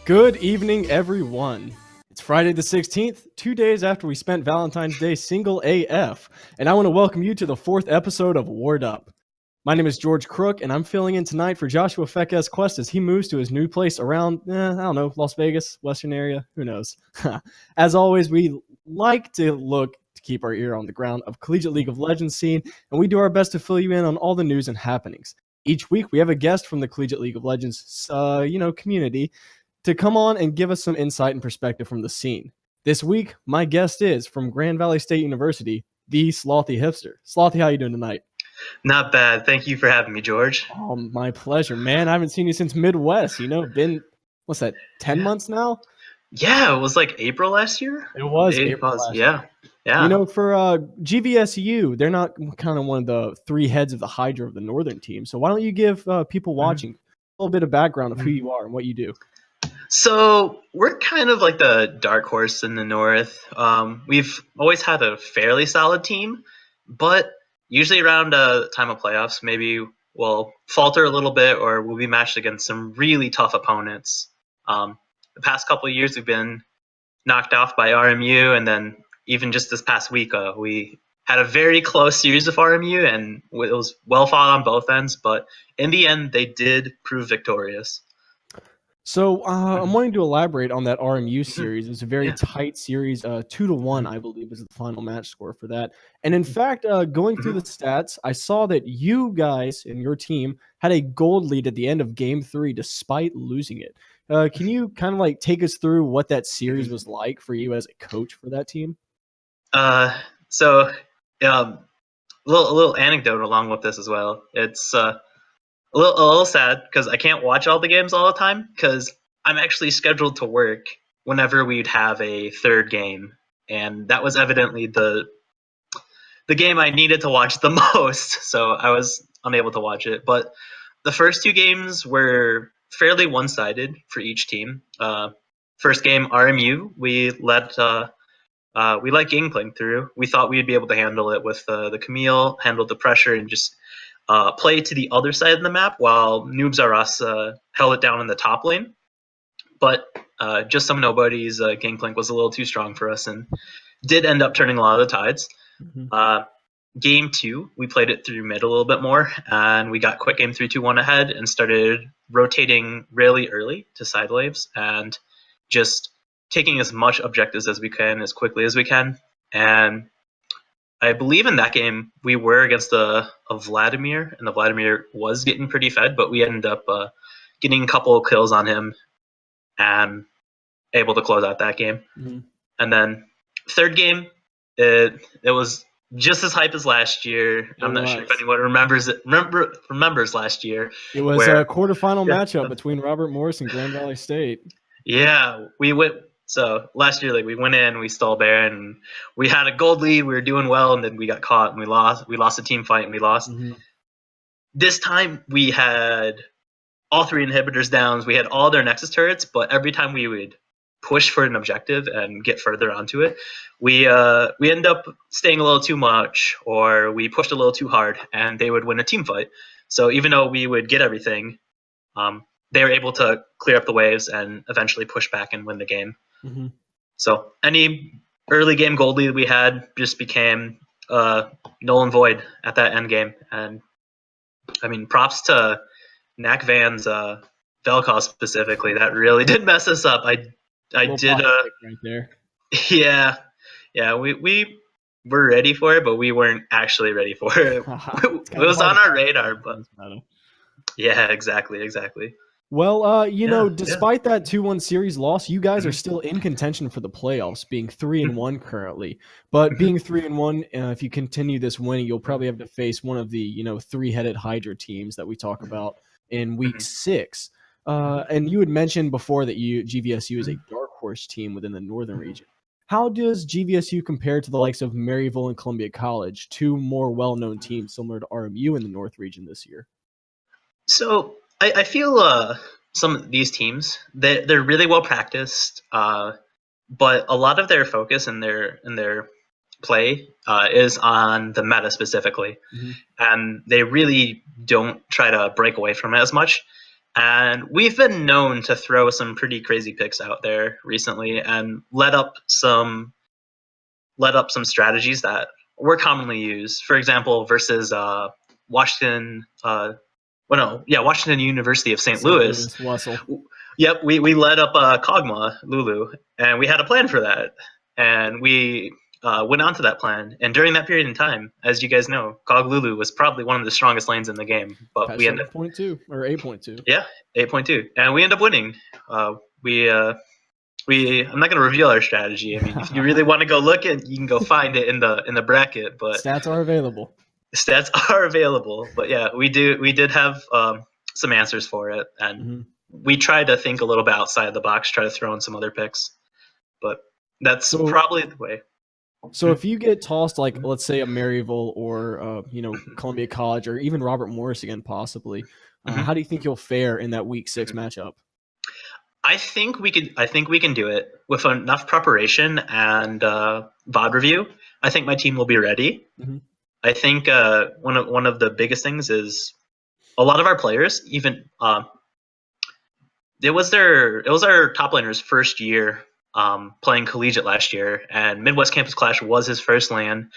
Good evening, everyone. It's Friday the 16th, 2 days after we spent Valentine's Day single AF, and I want to welcome you to the fourth episode of Ward Up. My name is George Crook, and I'm filling in tonight for Joshua Fekes Quest as he moves to his new place around, I don't know, Las Vegas, Western area, who knows. As always, we like to look to keep our ear on the ground of collegiate League of Legends scene, and we do our best to fill you in on all the news and happenings. Each week, we have a guest from the collegiate League of Legends, community to come on and give us some insight and perspective from the scene. This week, my guest is from Grand Valley State University, the Slothy Hipster. Slothy, how you doing tonight? Not bad. Thank you for having me, George. Oh, my pleasure, man. I haven't seen you since Midwest. Been, what's that, 10 months now? Yeah, it was like April last year. It was April last year. Yeah. For GVSU, they're not kind of one of the three heads of the Hydra of the Northern team. So why don't you give people watching a little bit of background of who you are and what you do? So we're kind of like the dark horse in the North. We've always had a fairly solid team, but usually around time of playoffs, maybe we'll falter a little bit or we'll be matched against some really tough opponents. The past couple of years, we've been knocked off by RMU, and then even just this past week, we had a very close series with RMU, and it was well fought on both ends, but in the end, they did prove victorious. So I'm wanting to elaborate on that RMU series. It's a very tight series, 2-1, I believe, is the final match score for that. And in fact, going through the stats, I saw that you guys and your team had a gold lead at the end of Game 3 despite losing it. Can you kind of like take us through what that series was like for you as a coach for that team? So a little anecdote along with this as well. It's a little sad because I can't watch all the games all the time because I'm actually scheduled to work whenever we'd have a third game, and that was evidently the game I needed to watch the most, so I was unable to watch it. But the first two games were fairly one-sided for each team. First game, RMU, we let Gangplank through. We thought we'd be able to handle it with the Camille, handle the pressure, and just play to the other side of the map while Noobs R Us held it down in the top lane. But just some nobodies, Gangplank was a little too strong for us and did end up turning a lot of the tides. Game 2, we played it through mid a little bit more, and we got quick game 3-2-1 ahead and started rotating really early to side waves and just taking as much objectives as we can as quickly as we can. And I believe in that game we were against a Vladimir, and the Vladimir was getting pretty fed, but we ended up getting a couple of kills on him and able to close out that game. And then third game, it was just as hype as last year. I'm not sure if anyone remembers last year. It was a quarterfinal matchup between Robert Morris and Grand Valley State. Yeah, we went. So last year, we went in, we stole Baron, and we had a gold lead. We were doing well, and then we got caught, and we lost. We lost a team fight, and we lost. This time, we had all three inhibitors down. We had all their Nexus turrets, but every time we would push for an objective and get further onto it, we end up staying a little too much, or we pushed a little too hard, and they would win a team fight. So even though we would get everything, they were able to clear up the waves and eventually push back and win the game. So any early game gold lead we had just became null and void at that end game. And I mean, props to Knack Van's Vel'Koz specifically. That really did mess us up. I did right there. Yeah, we were ready for it, but we weren't actually ready for it. It was on our radar, but yeah, exactly. Well, despite that 2-1 series loss, you guys are still in contention for the playoffs, being 3-1 currently. But being 3-1, if you continue this winning, you'll probably have to face one of the three-headed Hydra teams that we talk about in week 6. And you had mentioned before that GVSU is a dark horse team within the northern region. How does GVSU compare to the likes of Maryville and Columbia College, two more well-known teams similar to RMU in the north region this year? So I feel some of these teams, they're really well practiced, but a lot of their focus and their play is on the meta specifically, and they really don't try to break away from it as much. And we've been known to throw some pretty crazy picks out there recently and let up some strategies that were commonly used. For example, versus Washington. Washington University of St. St. Louis. Louis, Wussel. Yep, we led up Kogma Lulu, and we had a plan for that, and we went on to that plan. And during that period in time, as you guys know, Cog Lulu was probably one of the strongest lanes in the game. But Patch we ended 7.2 or 8.2. yeah, 8.2, and we end up winning. We I'm not going to reveal our strategy. I mean, if you really want to go look at, you can go find it in the bracket. But Stats are available. stats are available. But yeah, we did have some answers for it, and we tried to think a little bit outside the box, try to throw in some other picks. But that's probably the way. So if you get tossed, like, let's say a Maryville or Columbia College or even Robert Morris again, possibly, how do you think you'll fare in that Week 6 matchup? I think we can do it with enough preparation and VOD review. I think my team will be ready. I think one of the biggest things is a lot of our players, even it was our top laner's first year playing collegiate last year, and Midwest Campus Clash was his first LAN.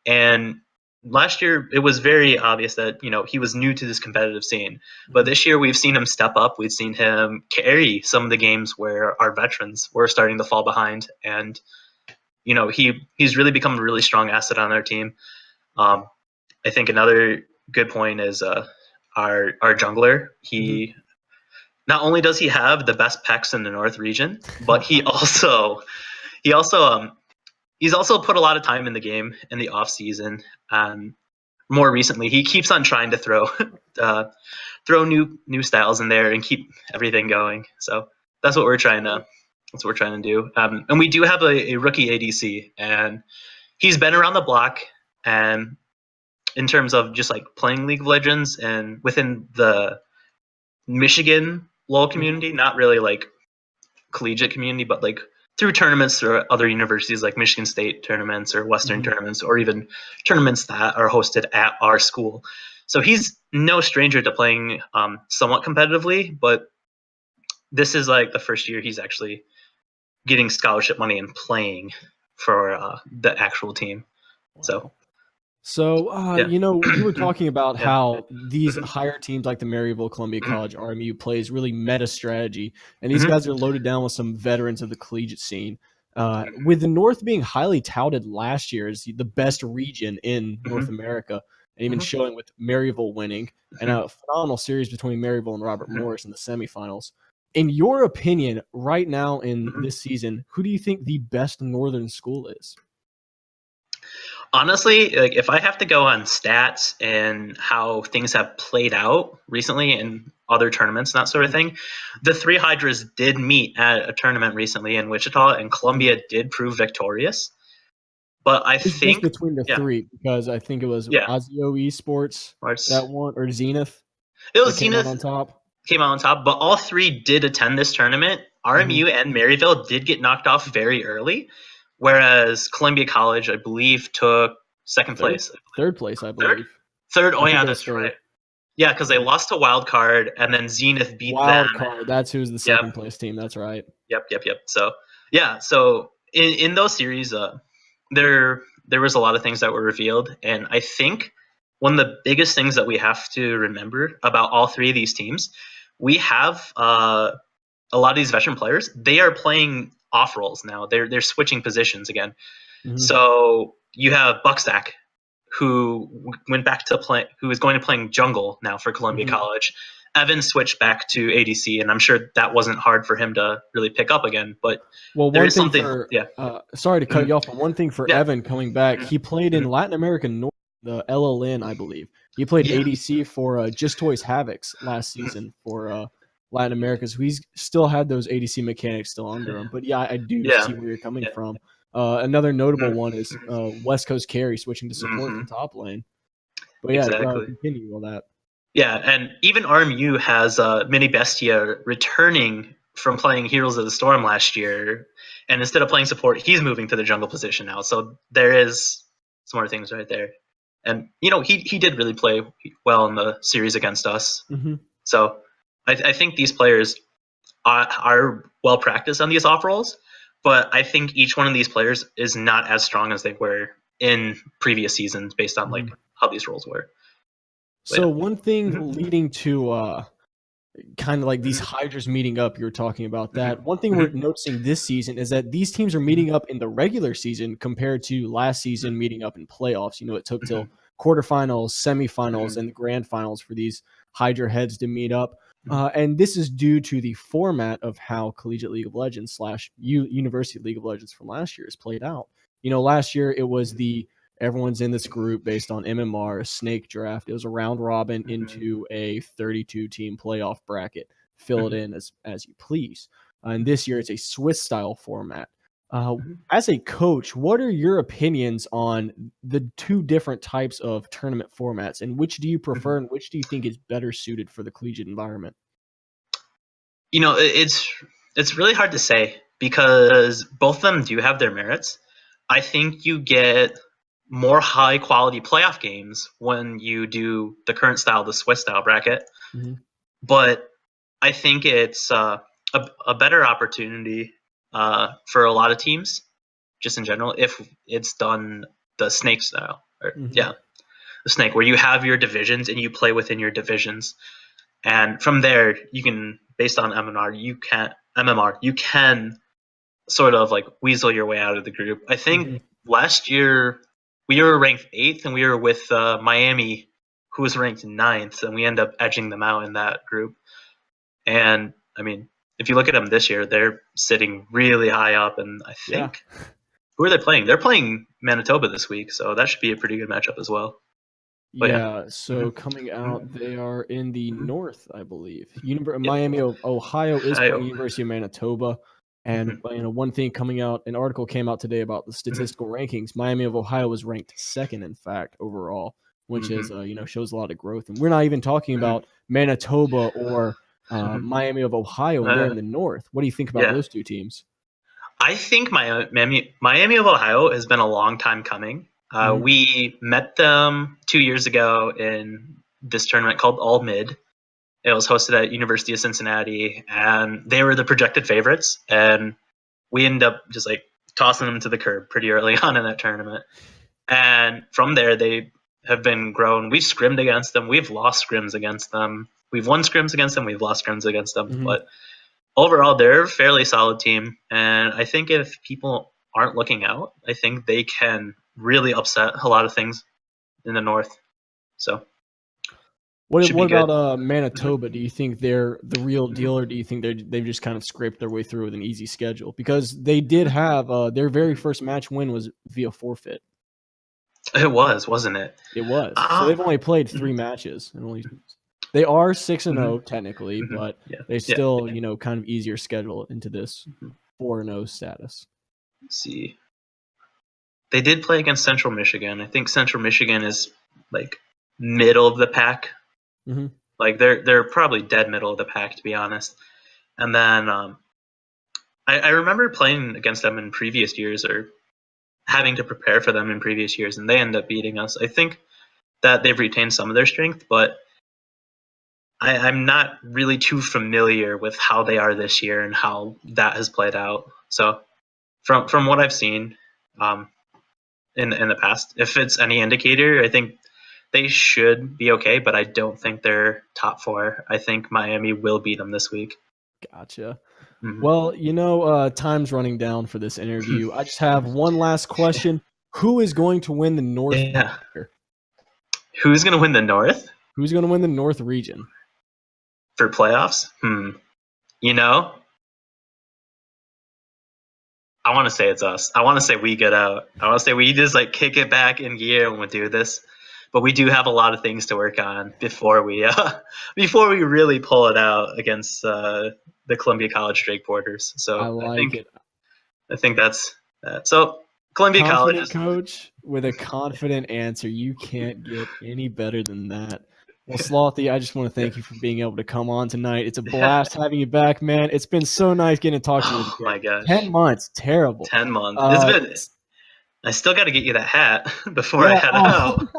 And last year it was very obvious that he was new to this competitive scene. But this year we've seen him step up. We've seen him carry some of the games where our veterans were starting to fall behind, and he's really become a really strong asset on our team. I think another good point is our jungler. He not only does he have the best pecs in the North region, but he's also put a lot of time in the game in the off season. More recently, he keeps on trying to throw new styles in there and keep everything going. So that's what we're trying to do. And we do have a rookie ADC, and he's been around the block. And in terms of just like playing League of Legends and within the Michigan LoL community, not really like collegiate community, but like through tournaments or other universities like Michigan State tournaments or Western tournaments, or even tournaments that are hosted at our school. So he's no stranger to playing somewhat competitively, but this is like the first year he's actually getting scholarship money and playing for the actual team. Wow. So, you were talking about how these higher teams like the Maryville, Columbia College, RMU plays really meta strategy, and these guys are loaded down with some veterans of the collegiate scene. With the North being highly touted last year as the best region in North America, and even showing with Maryville winning, and a phenomenal series between Maryville and Robert Morris in the semifinals. In your opinion, right now in this season, who do you think the best Northern school is? Honestly, like if I have to go on stats and how things have played out recently in other tournaments and that sort of thing, the three Hydras did meet at a tournament recently in Wichita, and Columbia did prove victorious. But I think between the three, because I think it was Azio Esports that won, or Zenith. It was Zenith came out on top. But all three did attend this tournament. RMU and Maryville did get knocked off very early. Whereas Columbia College, I believe, took second place. Third place, I believe. Third? Oh, yeah, that's right. Yeah, because they lost to Wildcard, and then Zenith beat them. Wildcard, that's who's the second place team. That's right. Yep. So, so in those series, there was a lot of things that were revealed. And I think one of the biggest things that we have to remember about all three of these teams, we have a lot of these veteran players. They are playing off roles now. They're switching positions again. So you have Buckstack, who went back to who is going to playing jungle now for Columbia College. Evan switched back to ADC, and I'm sure that wasn't hard for him to really pick up again. But sorry to cut you off, but one thing for Evan coming back, he played in Latin American North, the LLN, I believe. He played ADC for Just Toys Havocs last season for Latin America, so he's still had those ADC mechanics still under him. But I do see where you're coming from. Another notable one is West Coast Carry switching to support the top lane. But continue on that. Yeah, and even RMU has Mini Bestia returning from playing Heroes of the Storm last year, and instead of playing support, he's moving to the jungle position now. So there is some more things right there. And he did really play well in the series against us. So I think these players are well practiced on these off roles, but I think each one of these players is not as strong as they were in previous seasons based on like how these roles were. So Yeah. one thing leading to kind of like these Hydras meeting up, you were talking about that. One thing we're noticing this season is that these teams are meeting up in the regular season compared to last season meeting up in playoffs. It took till quarterfinals, semifinals, and the grand finals for these Hydra heads to meet up. And this is due to the format of how Collegiate League of Legends / University League of Legends from last year is played out. Last year it was the everyone's in this group based on MMR, a snake draft. It was a round robin into a 32 team playoff bracket. Fill it in as you please. And this year it's a Swiss style format. As a coach, what are your opinions on the two different types of tournament formats, and which do you prefer and which do you think is better suited for the collegiate environment? It's really hard to say because both of them do have their merits. I think you get more high quality playoff games when you do the current style, the Swiss style bracket. But I think it's a better opportunity for a lot of teams, just in general, if it's done the snake style. The snake, where you have your divisions and you play within your divisions. And from there, you can, based on MMR, you can sort of like weasel your way out of the group. I think last year we were ranked 8th and we were with Miami, who was ranked 9th, and we end up edging them out in that group. And I mean, if you look at them this year, they're sitting really high up, and I think who are they playing? They're playing Manitoba this week, so that should be a pretty good matchup as well. But so coming out, they are in the north, I believe. Miami of Ohio is playing University of Manitoba. And one thing coming out, an article came out today about the statistical rankings. Miami of Ohio was ranked 2nd, in fact, overall, which is shows a lot of growth. And we're not even talking about Manitoba or Miami of Ohio, and they're in the north. What do you think about those two teams? I think Miami of Ohio has been a long time coming. We met them 2 years ago in this tournament called All Mid. It was hosted at University of Cincinnati, and they were the projected favorites. And we ended up just like tossing them to the curb pretty early on in that tournament. And from there, they have been grown. We've scrimmed against them. We've lost scrims against them. We've won scrims against them. We've lost scrims against them. But overall, they're a fairly solid team. And I think if people aren't looking out, I think they can really upset a lot of things in the north. So what about Manitoba? Do you think they're the real deal, or do you think they've just kind of scraped their way through with an easy schedule? Because they did have their very first match win was via forfeit. It was, wasn't it? It was. So they've only played 3 matches, and they are 6-0 technically, but they still kind of easier schedule into this 4-0 status. Let's see. They did play against Central Michigan. I think Central Michigan is like middle of the pack. Like they're probably dead middle of the pack, to be honest. And then I remember playing against them in previous years, or having to prepare for them in previous years, and they end up beating us. I think that they've retained some of their strength, but I'm not really too familiar with how they are this year and how that has played out. So from what I've seen in the past, if it's any indicator, I think they should be okay, but I don't think they're top 4. I think Miami will beat them this week. Gotcha. Well, time's running down for this interview. I just have one last question. Who is going to win the North? Who's going to win the North? Who's going to win the North region? For playoffs? I want to say it's us. I want to say we get out. I want to say we just like kick it back in gear and we do this. But we do have a lot of things to work on before we really pull it out against the Columbia College Drake Porters. So I think that's that. So Columbia College, coach with a confident answer. You can't get any better than that. Well, Slothy, I just want to thank you for being able to come on tonight. It's a blast having you back, man. It's been so nice getting to talk to you. Oh my gosh, 10 months, terrible. 10 months. It's been. I still got to get you that hat before I head out.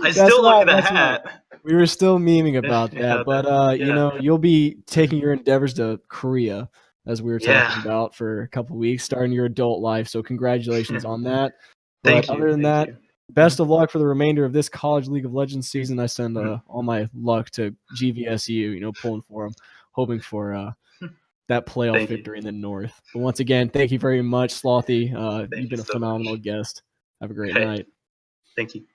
I still look at that hat. We were still memeing about that, but Yeah. you'll be Mhm. taking your endeavors to Korea, as we were Yeah. talking about, for a couple weeks, starting your adult life. So congratulations on that. But Thank you. other than Thank that, you. best Mhm. of luck for the remainder of this college League of Legends season. I send Mhm. all my luck to GVSU, pulling for them, hoping for that playoff Thank you. victory in the North. But once again, thank you very much, Slothy. Thank You've you been a so phenomenal much. guest. Have a great Hey, night. thank you.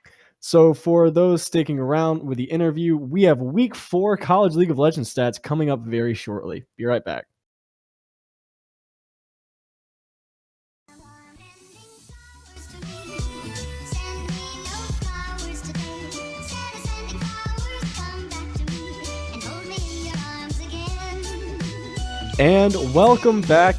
So, for those sticking around with the interview, we have Week 4 College League of Legends stats coming up very shortly. Be right back. And welcome back.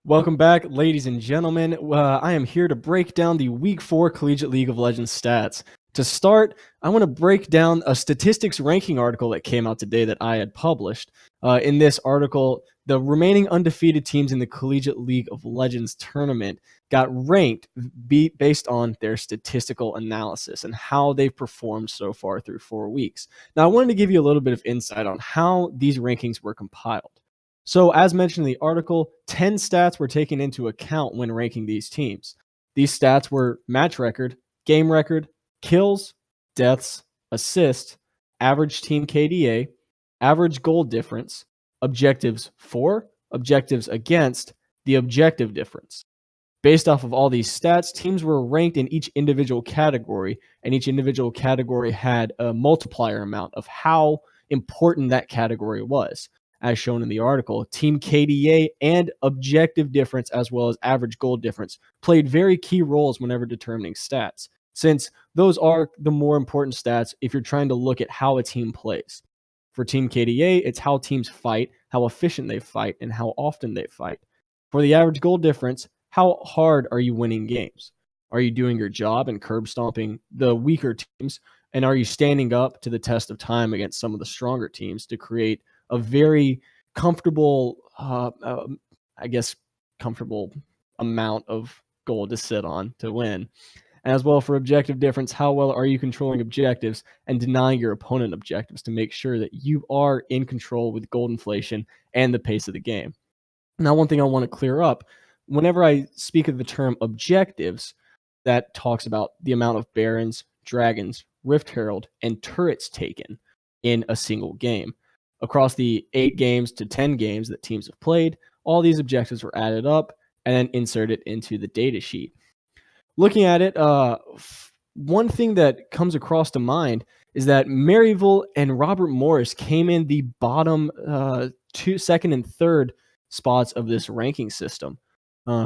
Welcome back, ladies and gentlemen. I am here to break down the Week 4 Collegiate League of Legends stats. To start, I want to break down a statistics ranking article that came out today that I had published. In this article, the remaining undefeated teams in the Collegiate League of Legends tournament got ranked based on their statistical analysis and how they've performed so far through 4 weeks. Now, I wanted to give you a little bit of insight on how these rankings were compiled. So, as mentioned in the article, 10 stats were taken into account when ranking these teams. These stats were match record, game record, kills, deaths, assists, average team KDA, average goal difference, objectives for, objectives against, the objective difference. Based off of all these stats, teams were ranked in each individual category, and each individual category had a multiplier amount of how important that category was. As shown in the article, team KDA and objective difference, as well as average goal difference, played very key roles whenever determining stats, since those are the more important stats if you're trying to look at how a team plays. For team KDA, it's how teams fight, how efficient they fight, and how often they fight. For the average goal difference, how hard are you winning games? Are you doing your job and curb stomping the weaker teams? And are you standing up to the test of time against some of the stronger teams to create a very comfortable, I guess, comfortable amount of goal to sit on to win? And as well, for objective difference, how well are you controlling objectives and denying your opponent objectives to make sure that you are in control with gold inflation and the pace of the game? Now, one thing I want to clear up, whenever I speak of the term objectives, that talks about the amount of barons, dragons, rift herald, and turrets taken in a single game. Across the 8 games to 10 games that teams have played, all these objectives were added up and then inserted into the data sheet. Looking at it, one thing that comes across to mind is that Maryville and Robert Morris came in the bottom second and third spots of this ranking system.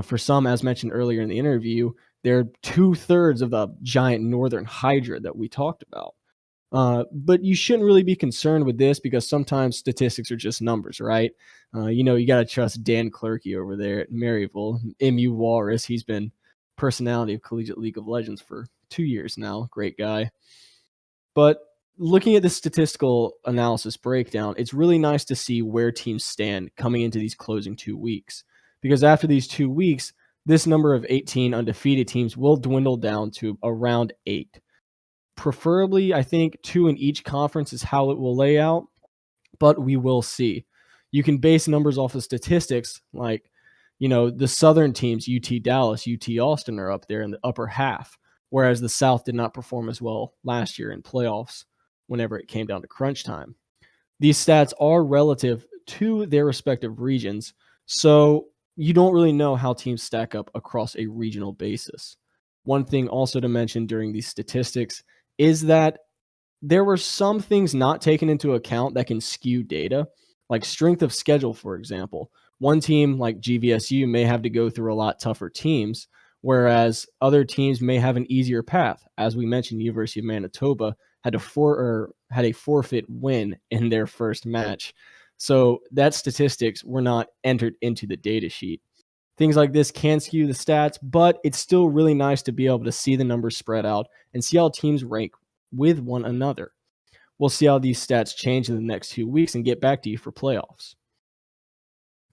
For some, as mentioned earlier in the interview, they're 2/3 of the giant northern hydra that we talked about. But you shouldn't really be concerned with this because sometimes statistics are just numbers, right? You got to trust Dan Clerkey over there at Maryville. MU Walrus, he's been personality of Collegiate League of Legends for 2 years now. Great guy. But looking at the statistical analysis breakdown, it's really nice to see where teams stand coming into these closing 2 weeks. Because after these 2 weeks, this number of 18 undefeated teams will dwindle down to around 8. Preferably, I think 2 in each conference is how it will lay out, but we will see. You can base numbers off of statistics like, The southern teams, UT Dallas, UT Austin, are up there in the upper half, whereas the South did not perform as well last year in playoffs whenever it came down to crunch time. These stats are relative to their respective regions, so you don't really know how teams stack up across a regional basis. One thing also to mention during these statistics is that there were some things not taken into account that can skew data, like strength of schedule, for example. One team like GVSU may have to go through a lot tougher teams, whereas other teams may have an easier path. As we mentioned, University of Manitoba had a forfeit win in their first match. So that statistics were not entered into the data sheet. Things like this can skew the stats, but it's still really nice to be able to see the numbers spread out and see how teams rank with one another. We'll see how these stats change in the next 2 weeks and get back to you for playoffs.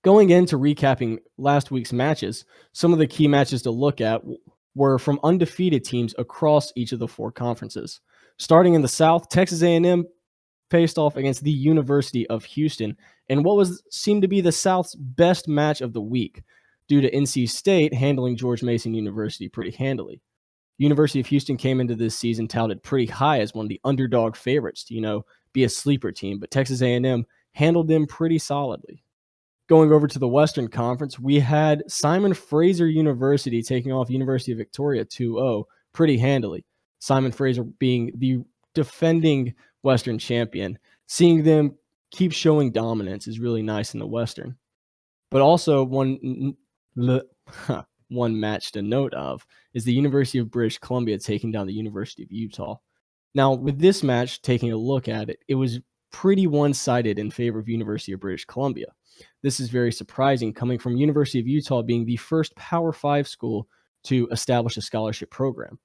Going into recapping last week's matches, some of the key matches to look at were from undefeated teams across each of the 4 conferences. Starting in the South, Texas A&M faced off against the University of Houston in what seemed to be the South's best match of the week, due to NC State handling George Mason University pretty handily. University of Houston came into this season touted pretty high as one of the underdog favorites to, be a sleeper team, but Texas A&M handled them pretty solidly. Going over to the Western Conference, we had Simon Fraser University taking off University of Victoria 2-0 pretty handily. Simon Fraser being the defending Western champion. Seeing them keep showing dominance is really nice in the Western. But also one match to note of is the University of British Columbia taking down the University of Utah. Now, with this match, taking a look at it, it was pretty one-sided in favor of University of British Columbia. This is very surprising, coming from University of Utah being the first Power 5 school to establish a scholarship program.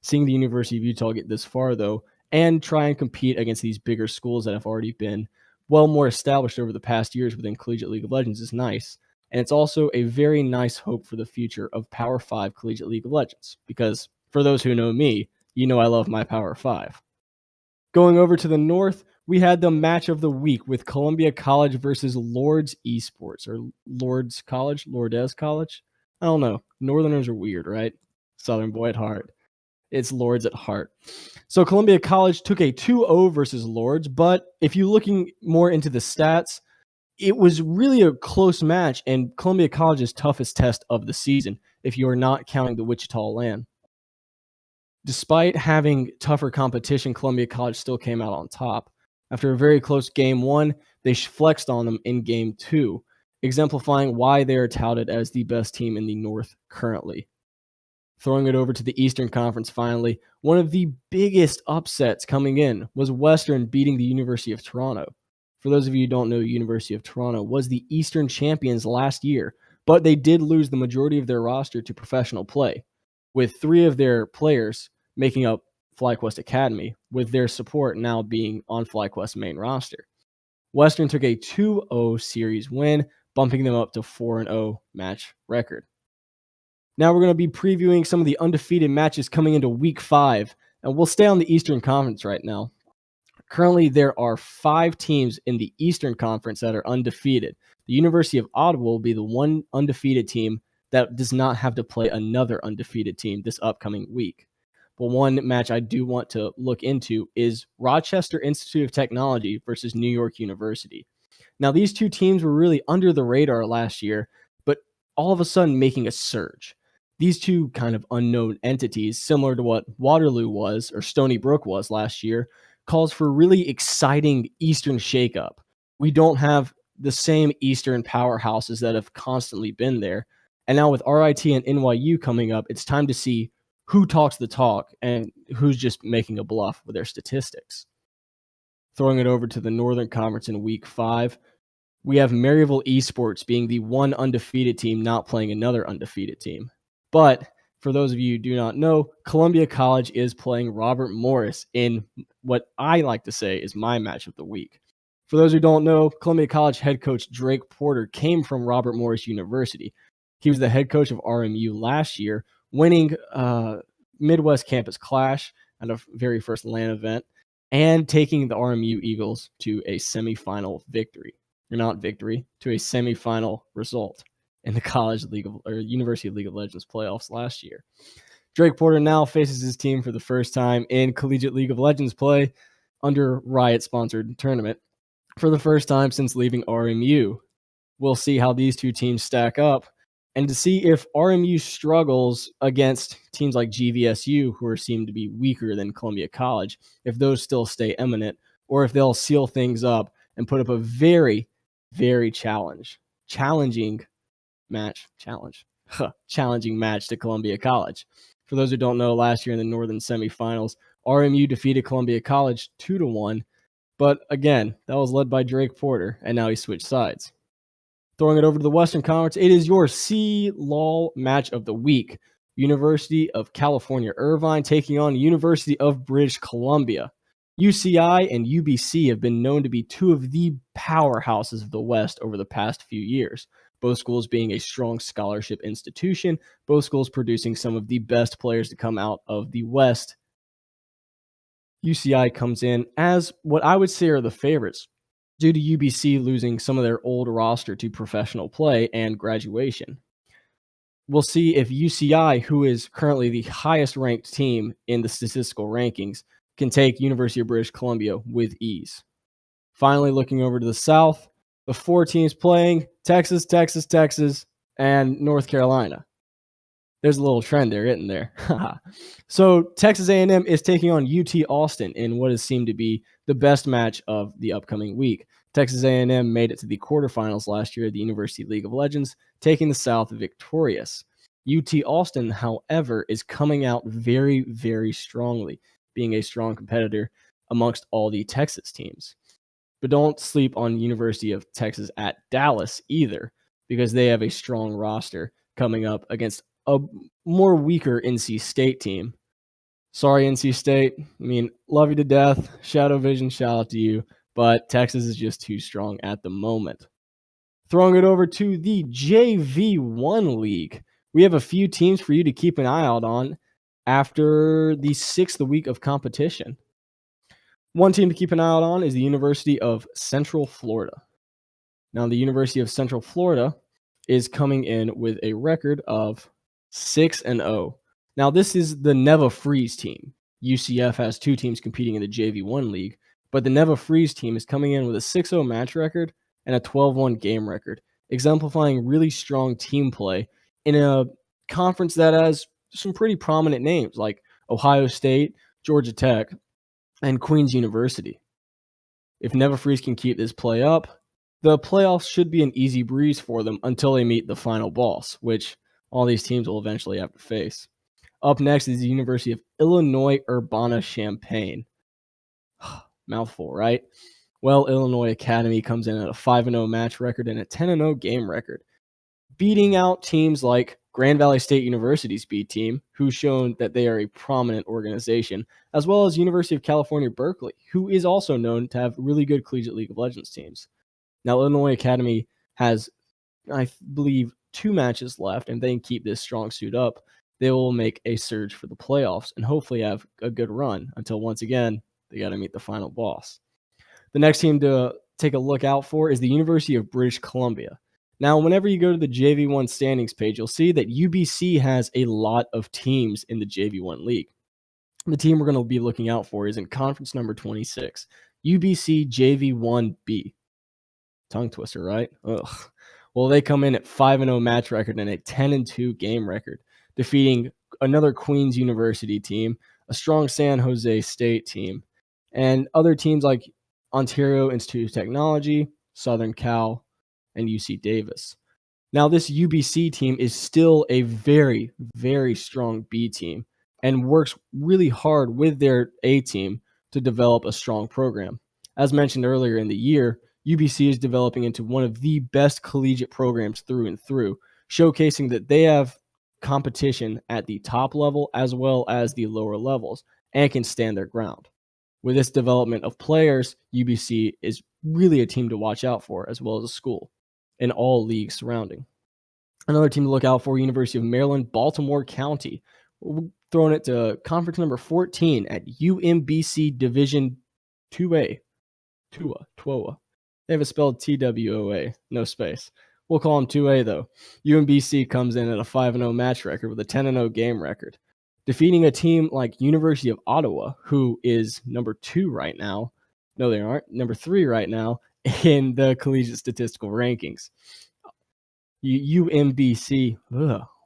Seeing the University of Utah get this far, though, and try and compete against these bigger schools that have already been more established over the past years within Collegiate League of Legends is nice. And it's also a very nice hope for the future of Power 5 Collegiate League of Legends, because for those who know me, I love my Power 5. Going over to the North, we had the match of the week with Columbia College versus Lords Esports, or Lords College, Lourdes College. I don't know. Northerners are weird, right? Southern boy at heart. It's Lords at heart. So Columbia College took a 2-0 versus Lords, but if you're looking more into the stats, it was really a close match and Columbia College's toughest test of the season, if you are not counting the Wichita LAN. Despite having tougher competition, Columbia College still came out on top. After a very close Game 1, they flexed on them in Game 2, exemplifying why they are touted as the best team in the North currently. Throwing it over to the Eastern Conference finally, one of the biggest upsets coming in was Western beating the University of Toronto. For those of you who don't know, University of Toronto was the Eastern champions last year, but they did lose the majority of their roster to professional play, with 3 of their players making up FlyQuest Academy, with their support now being on FlyQuest's main roster. Western took a 2-0 series win, bumping them up to 4-0 match record. Now we're going to be previewing some of the undefeated matches coming into Week 5, and we'll stay on the Eastern Conference right now. Currently, there are 5 teams in the Eastern Conference that are undefeated. The University of Ottawa will be the one undefeated team that does not have to play another undefeated team this upcoming week. But one match I do want to look into is Rochester Institute of Technology versus New York University. Now, these 2 teams were really under the radar last year, but all of a sudden making a surge. These 2 kind of unknown entities, similar to what Waterloo was or Stony Brook was last year, calls for really exciting Eastern shakeup. We don't have the same Eastern powerhouses that have constantly been there. And now with RIT and NYU coming up, it's time to see who talks the talk and who's just making a bluff with their statistics. Throwing it over to the Northern Conference in Week 5, we have Maryville Esports being the one undefeated team not playing another undefeated team. But for those of you who do not know, Columbia College is playing Robert Morris in what I like to say is my match of the week. For those who don't know, Columbia College head coach Drake Porter came from Robert Morris University. He was the head coach of RMU last year, winning Midwest Campus Clash at a very first LAN event and taking the RMU Eagles to a semifinal victory. Or not victory, to a semifinal result. in the University of League of Legends playoffs last year. Drake Porter now faces his team for the first time in Collegiate League of Legends play under Riot-sponsored tournament for the first time since leaving RMU. We'll see how these two teams stack up and to see if RMU struggles against teams like GVSU, who seem to be weaker than Columbia College, if those still stay eminent, or if they'll seal things up and put up a very, very challenging match to Columbia College. For those who don't know, last year in the Northern semifinals, RMU defeated Columbia College 2-1, but again, that was led by Drake Porter, and now he switched sides. Throwing it over to the Western Conference, it is your C-Law match of the week. University of California, Irvine taking on University of British Columbia. UCI and UBC have been known to be two of the powerhouses of the West over the past few years. Both schools being a strong scholarship institution, both schools producing some of the best players to come out of the West. UCI comes in as what I would say are the favorites, due to UBC losing some of their old roster to professional play and graduation. We'll see if UCI, who is currently the highest ranked team in the statistical rankings, can take University of British Columbia with ease. Finally, looking over to the South, the four teams playing: Texas, and North Carolina. There's a little trend there, isn't there? So Texas A&M is taking on UT Austin in what is seemed to be the best match of the upcoming week. Texas A&M made it to the quarterfinals last year at the University League of Legends, taking the South victorious. UT Austin, however, is coming out very, very strongly, being a strong competitor amongst all the Texas teams. But don't sleep on University of Texas at Dallas either, because they have a strong roster coming up against a more weaker NC State team. Sorry, NC State. I mean, love you to death. Shadow Vision, shout out to you. But Texas is just too strong at the moment. Throwing it over to the JV1 League. We have a few teams for you to keep an eye out on after the 6th week of competition. One team to keep an eye out on is the University of Central Florida. Now, the University of Central Florida is coming in with a record of 6-0. Now, this is the Neva Freeze team. UCF has two teams competing in the JV1 League, but the Neva Freeze team is coming in with a 6-0 match record and a 12-1 game record, exemplifying really strong team play in a conference that has some pretty prominent names like Ohio State, Georgia Tech, and Queen's University. If Neva Freeze can keep this play up, the playoffs should be an easy breeze for them until they meet the final boss, which all these teams will eventually have to face. Up next is the University of Illinois Urbana-Champaign. Mouthful, right? Well, Illinois Academy comes in at a 5-0 match record and a 10-0 game record, beating out teams like Grand Valley State University's B team, who's shown that they are a prominent organization, as well as University of California, Berkeley, who is also known to have really good Collegiate League of Legends teams. Now, Illinois Academy has, I believe, 2 matches left, and they can keep this strong suit up. They will make a surge for the playoffs and hopefully have a good run until, once again, they got to meet the final boss. The next team to take a look out for is the University of British Columbia. Now, whenever you go to the JV1 standings page, you'll see that UBC has a lot of teams in the JV1 league. The team we're going to be looking out for is in conference number 26, UBC JV1B. Tongue twister, right? Ugh. Well, they come in at 5-0 match record and a 10-2 game record, defeating another Queen's University team, a strong San Jose State team, and other teams like Ontario Institute of Technology, Southern Cal, and UC Davis. Now, this UBC team is still a very, very strong B team and works really hard with their A team to develop a strong program. As mentioned earlier in the year, UBC is developing into one of the best collegiate programs through and through, showcasing that they have competition at the top level as well as the lower levels and can stand their ground. With this development of players, UBC is really a team to watch out for, as well as a school in all leagues surrounding. Another team to look out for, University of Maryland, Baltimore County. We're throwing it to conference number 14 at UMBC Division 2A. TWOA. They have it spelled TWOA, no space. We'll call them 2A, though. UMBC comes in at a 5-0 match record with a 10-0 game record, defeating a team like University of Ottawa, who is number 2 right now. No, they aren't. Number 3 right now in the collegiate statistical rankings. UMBC,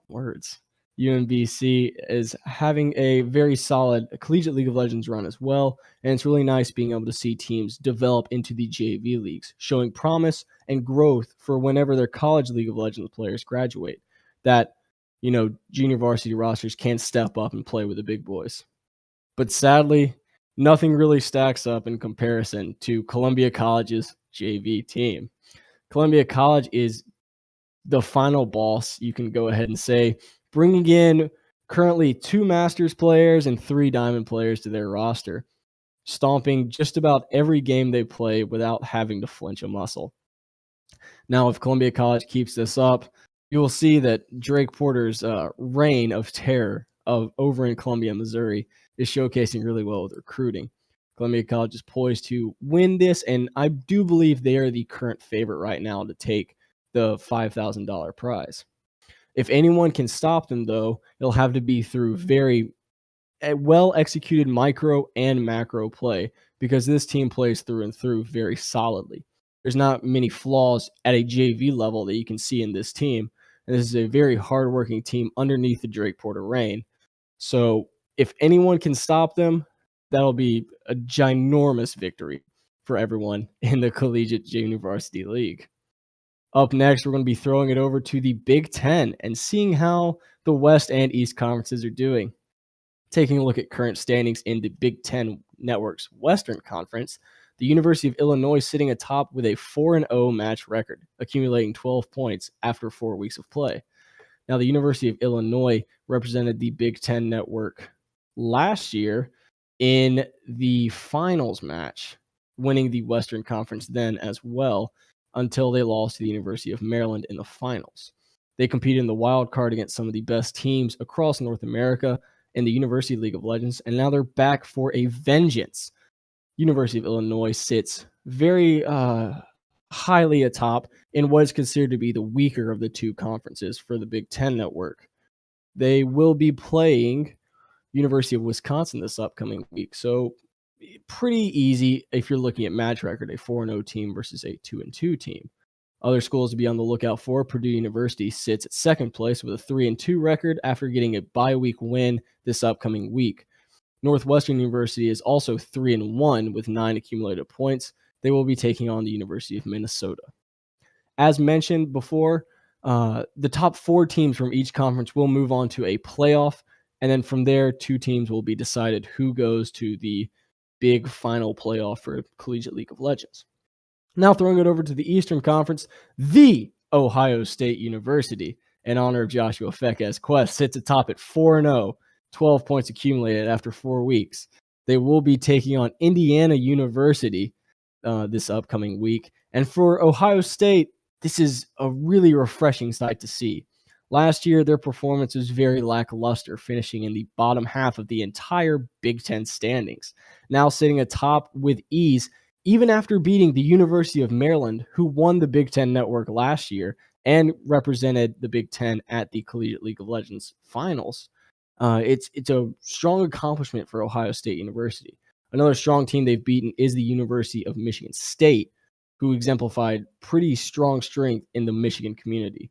words. UMBC is having a very solid Collegiate League of Legends run as well, and it's really nice being able to see teams develop into the JV leagues, showing promise and growth for whenever their College League of Legends players graduate. That, junior varsity rosters can't step up and play with the big boys. But sadly, nothing really stacks up in comparison to Columbia College's JV team. Columbia College is the final boss, you can go ahead and say, bringing in currently 2 Masters players and 3 Diamond players to their roster, stomping just about every game they play without having to flinch a muscle. Now, if Columbia College keeps this up, you will see that Drake Porter's reign of terror over in Columbia, Missouri, is showcasing really well with recruiting. Columbia College is poised to win this, and I do believe they are the current favorite right now to take the $5,000 prize. If anyone can stop them, though, it'll have to be through very well-executed micro and macro play, because this team plays through and through very solidly. There's not many flaws at a JV level that you can see in this team, and this is a very hardworking team underneath the Drake Porter reign. So if anyone can stop them, that'll be a ginormous victory for everyone in the Collegiate University League. Up next, we're going to be throwing it over to the Big Ten and seeing how the West and East conferences are doing. Taking a look at current standings in the Big Ten Network's Western Conference, the University of Illinois sitting atop with a 4-0 match record, accumulating 12 points after 4 weeks of play. Now, the University of Illinois represented the Big Ten Network last year in the finals match, winning the Western Conference then as well, until they lost to the University of Maryland in the finals. They competed in the wild card against some of the best teams across North America in the University League of Legends, and now they're back for a vengeance. University of Illinois sits very highly atop in what is considered to be the weaker of the 2 conferences for the Big Ten Network. They will be playing University of Wisconsin this upcoming week, so pretty easy if you're looking at match record, a 4-0 team versus a 2-2 team. Other schools to be on the lookout for: Purdue University sits at second place with a 3-2 record after getting a bye week win this upcoming week. Northwestern University is also 3-1 with 9 accumulated points. They will be taking on the University of Minnesota. As mentioned before, the top 4 teams from each conference will move on to a playoff, and then from there, 2 teams will be decided who goes to the big final playoff for Collegiate League of Legends. Now throwing it over to the Eastern Conference, the Ohio State University, in honor of Joshua Fekes Quest, sits atop at 4-0, 12 points accumulated after 4 weeks. They will be taking on Indiana University this upcoming week. And for Ohio State, this is a really refreshing sight to see. Last year, their performance was very lackluster, finishing in the bottom half of the entire Big Ten standings. Now sitting atop with ease, even after beating the University of Maryland, who won the Big Ten Network last year and represented the Big Ten at the Collegiate League of Legends finals. It's a strong accomplishment for Ohio State University. Another strong team they've beaten is the University of Michigan State, who exemplified pretty strong strength in the Michigan community.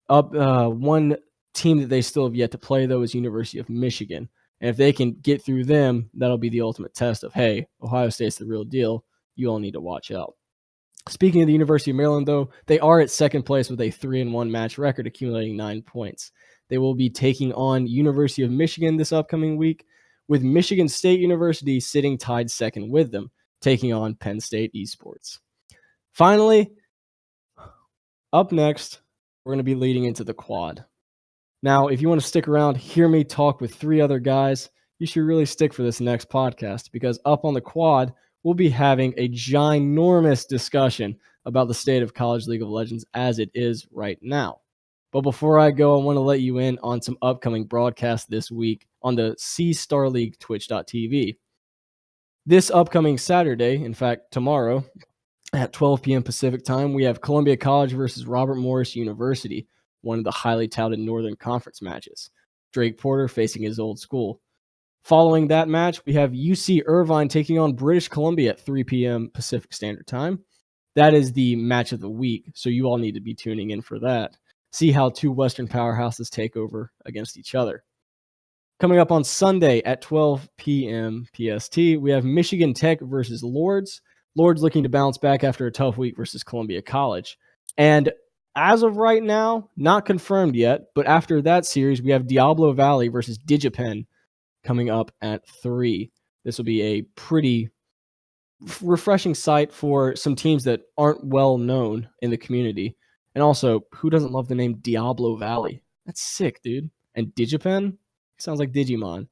One team that they still have yet to play, though, is University of Michigan. And if they can get through them, that'll be the ultimate test of, hey, Ohio State's the real deal. You all need to watch out. Speaking of the University of Maryland, though, they are at second place with a 3-1 match record, accumulating 9 points. They will be taking on University of Michigan this upcoming week, with Michigan State University sitting tied second with them, taking on Penn State Esports. Finally, up next, we're going to be leading into the quad. Now, if you want to stick around, hear me talk with 3 other guys, you should really stick for this next podcast, because up on the quad, we'll be having a ginormous discussion about the state of College League of Legends as it is right now. But before I go, I want to let you in on some upcoming broadcasts this week on the C-Star League Twitch.tv. This upcoming Saturday, in fact, tomorrow, At 12 p.m. Pacific time, we have Columbia College versus Robert Morris University, one of the highly touted Northern Conference matches. Drake Porter facing his old school. Following that match, we have UC Irvine taking on British Columbia at 3 p.m. Pacific Standard Time. That is the match of the week, so you all need to be tuning in for that. See how two Western powerhouses take over against each other. Coming up on Sunday at 12 p.m. PST, we have Michigan Tech versus Lords. Lords looking to bounce back after a tough week versus Columbia College. And as of right now, not confirmed yet, but after that series, we have Diablo Valley versus DigiPen coming up at 3. This will be a pretty refreshing sight for some teams that aren't well known in the community. And also, who doesn't love the name Diablo Valley? That's sick, dude. And DigiPen? Sounds like Digimon.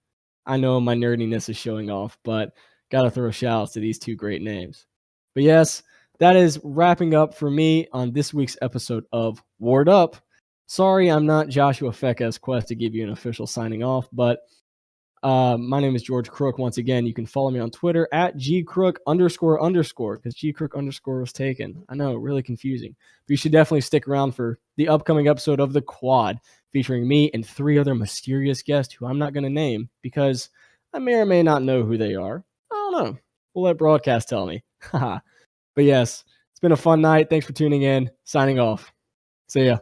I know my nerdiness is showing off, but gotta throw shout-outs to these two great names. But yes, that is wrapping up for me on this week's episode of Ward Up. Sorry I'm not Joshua Fekka's quest to give you an official signing off, but my name is George Crook. Once again, you can follow me on Twitter at @gcrook__ because gcrook_ was taken. I know, really confusing. But you should definitely stick around for the upcoming episode of The Quad, featuring me and 3 other mysterious guests who I'm not going to name because I may or may not know who they are. I don't know. We'll let broadcast tell me. But yes, it's been a fun night. Thanks for tuning in. Signing off. See ya.